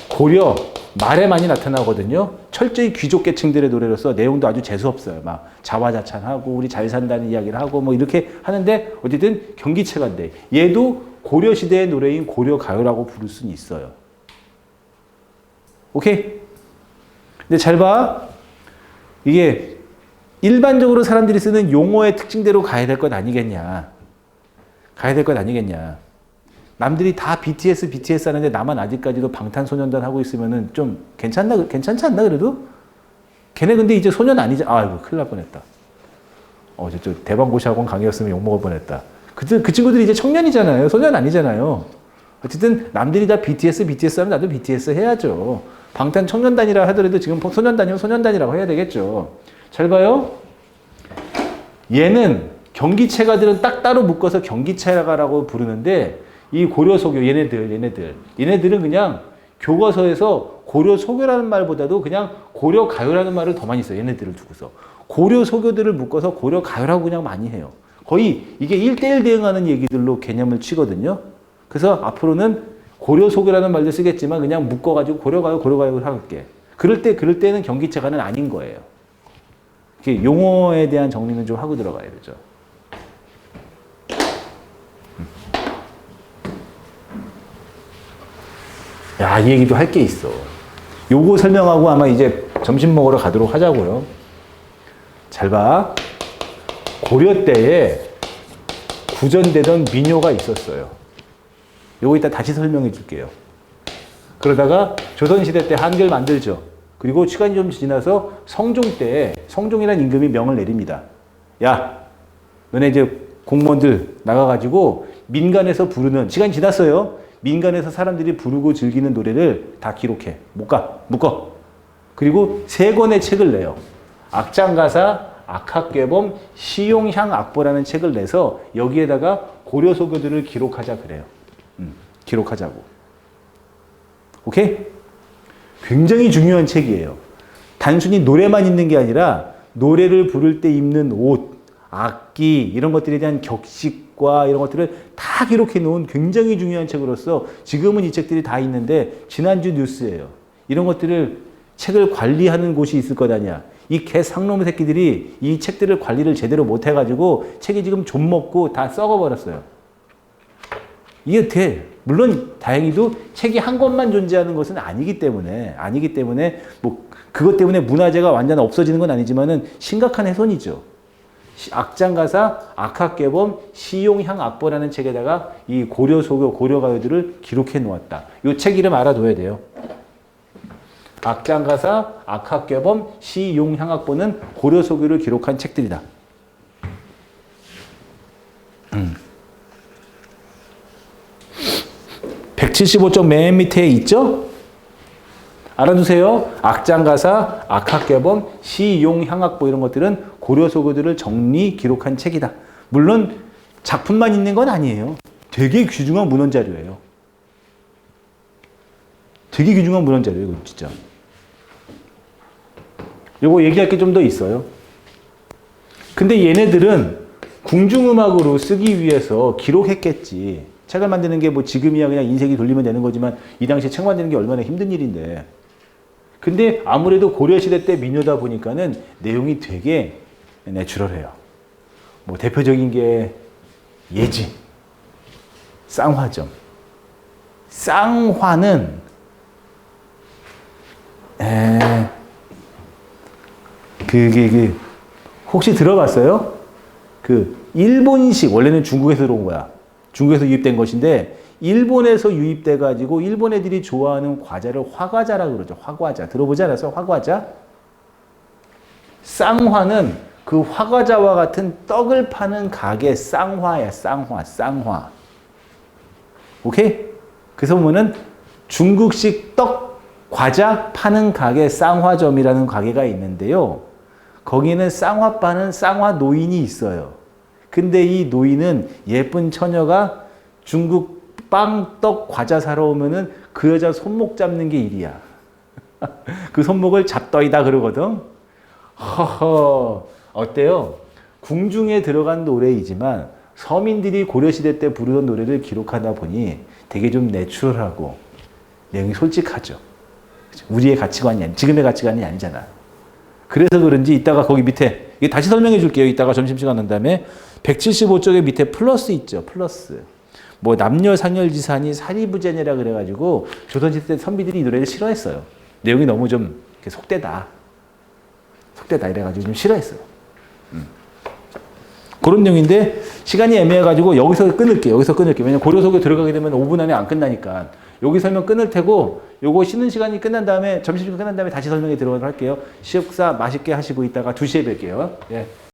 고려, 말에 많이 나타나거든요. 철저히 귀족 계층들의 노래로서 내용도 아주 재수없어요. 막 자화자찬하고 우리 잘 산다는 이야기를 하고 뭐 이렇게 하는데 어쨌든 경기체가인데 얘도 고려시대의 노래인 고려가요라고 부를 수는 있어요. 오케이? 근데 잘 봐. 이게 일반적으로 사람들이 쓰는 용어의 특징대로 가야 될 것 아니겠냐. 가야 될 것 아니겠냐. 남들이 다 BTS 하는데 나만 아직까지도 방탄소년단 하고 있으면은 좀 괜찮지 않나 그래도? 걔네 근데 이제 소년 아니잖아. 아이고 큰일 날 뻔했다. 저 대방고시학원 강의였으면 욕먹을 뻔했다. 그 친구들이 이제 청년이잖아요. 소년 아니잖아요. 어쨌든 남들이 다 BTS 하면 나도 BTS 해야죠. 방탄청년단이라 하더라도 지금 소년단이면 소년단이라고 해야 되겠죠. 잘 봐요. 얘는 경기체가들은 딱 따로 묶어서 경기체가라고 부르는데 이 고려소교 얘네들은 그냥 교과서에서 고려소교라는 말보다도 그냥 고려가요라는 말을 더 많이 써요. 얘네들을 두고서 고려소교들을 묶어서 고려가요라고 그냥 많이 해요. 거의 이게 1대1 대응하는 얘기들로 개념을 치거든요. 그래서 앞으로는 고려소교라는 말도 쓰겠지만 그냥 묶어가지고 고려가요를 할게. 그럴 때는 경기체가는 아닌 거예요. 이렇게 용어에 대한 정리는 좀 하고 들어가야 되죠. 야, 이 얘기도 할 게 있어. 요거 설명하고 아마 이제 점심 먹으러 가도록 하자고요. 잘 봐. 고려 때에 구전되던 민요가 있었어요. 요거 이따 다시 설명해 줄게요. 그러다가 조선시대 때 한글 만들죠. 그리고 시간이 좀 지나서 성종 때 성종이라는 임금이 명을 내립니다. 야, 너네 이제 공무원들 나가가지고 민간에서 부르는, 시간이 지났어요. 민간에서 사람들이 부르고 즐기는 노래를 다 기록해. 묶어. 그리고 3권의 책을 내요. 악장가사, 악학궤범, 시용향악보라는 책을 내서 여기에다가 고려소교들을 기록하자 그래요. 기록하자고. 오케이? 굉장히 중요한 책이에요. 단순히 노래만 있는 게 아니라 노래를 부를 때 입는 옷, 악기 이런 것들에 대한 격식과 이런 것들을 다 기록해 놓은 굉장히 중요한 책으로서 지금은 이 책들이 다 있는데 지난주 뉴스예요. 이런 것들을 책을 관리하는 곳이 있을 것 아니야. 이 개 상놈 새끼들이 이 책들을 관리를 제대로 못 해가지고 책이 지금 좀 먹고 다 썩어버렸어요. 이게 돼. 물론 다행히도 책이 한 권만 존재하는 것은 아니기 때문에 뭐 그것 때문에 문화재가 완전 없어지는 건 아니지만은 심각한 훼손이죠. 악장가사, 악학궤범, 시용향악보라는 책에다가 이 고려소교, 고려가요들을 기록해 놓았다. 이 책 이름 알아둬야 돼요. 악장가사, 악학궤범, 시용향악보는 고려소교를 기록한 책들이다. 175쪽 맨 밑에 있죠? 알아두세요. 악장가사, 악학궤범, 시용향악보 이런 것들은 고려소교들을 정리 기록한 책이다. 물론 작품만 있는 건 아니에요. 되게 귀중한 문헌자료예요. 되게 귀중한 문헌자료예요. 이거 진짜. 요거 얘기할 게 좀 더 있어요. 근데 얘네들은 궁중음악으로 쓰기 위해서 기록했겠지. 책을 만드는 게 뭐 지금이야 그냥 인쇄기 돌리면 되는 거지만 이 당시에 책 만드는 게 얼마나 힘든 일인데. 근데 아무래도 고려시대 때 민요다 보니까는 내용이 되게 내추럴해요. 뭐 대표적인 게 예지, 쌍화점. 쌍화는 혹시 들어봤어요? 일본식, 원래는 중국에서 들어온 거야. 중국에서 유입된 것인데 일본에서 유입돼가지고 일본 애들이 좋아하는 과자를 화과자라고 그러죠. 화과자. 들어보지 않았어요? 화과자? 쌍화는 그 화과자와 같은 떡을 파는 가게 쌍화야. 쌍화. 오케이? 그래서 보면은 중국식 떡 과자 파는 가게 쌍화점이라는 가게가 있는데요. 거기는 쌍화 파는 쌍화 노인이 있어요. 근데 이 노인은 예쁜 처녀가 중국 빵, 떡, 과자 사러 오면은 그 여자 손목 잡는 게 일이야. 그 손목을 잡더이다 그러거든. 허허. 어때요? 궁중에 들어간 노래이지만 서민들이 고려시대 때 부르던 노래를 기록하다 보니 되게 좀 내추럴하고 내용이 솔직하죠. 우리의 가치관이 아니, 지금의 가치관이 아니잖아. 그래서 그런지 이따가 거기 밑에 이게 다시 설명해 줄게요. 이따가 점심시간 난 다음에 175쪽에 밑에 플러스 있죠. 플러스. 뭐 남녀 상열지산이 사리부재녀라 그래가지고 조선시대 선비들이 이 노래를 싫어했어요. 내용이 너무 좀 속되다. 속되다 이래가지고 좀 싫어했어요. 그런 내용인데 시간이 애매해가지고 여기서 끊을게요. 왜냐면 고려 속에 들어가게 되면 5분 안에 안 끝나니까. 여기 설명 끊을 테고 요거 쉬는 시간이 끝난 다음에 점심시간 끝난 다음에 다시 설명에 들어가도록 할게요. 식사 맛있게 하시고 이따가 2시에 뵐게요. 예.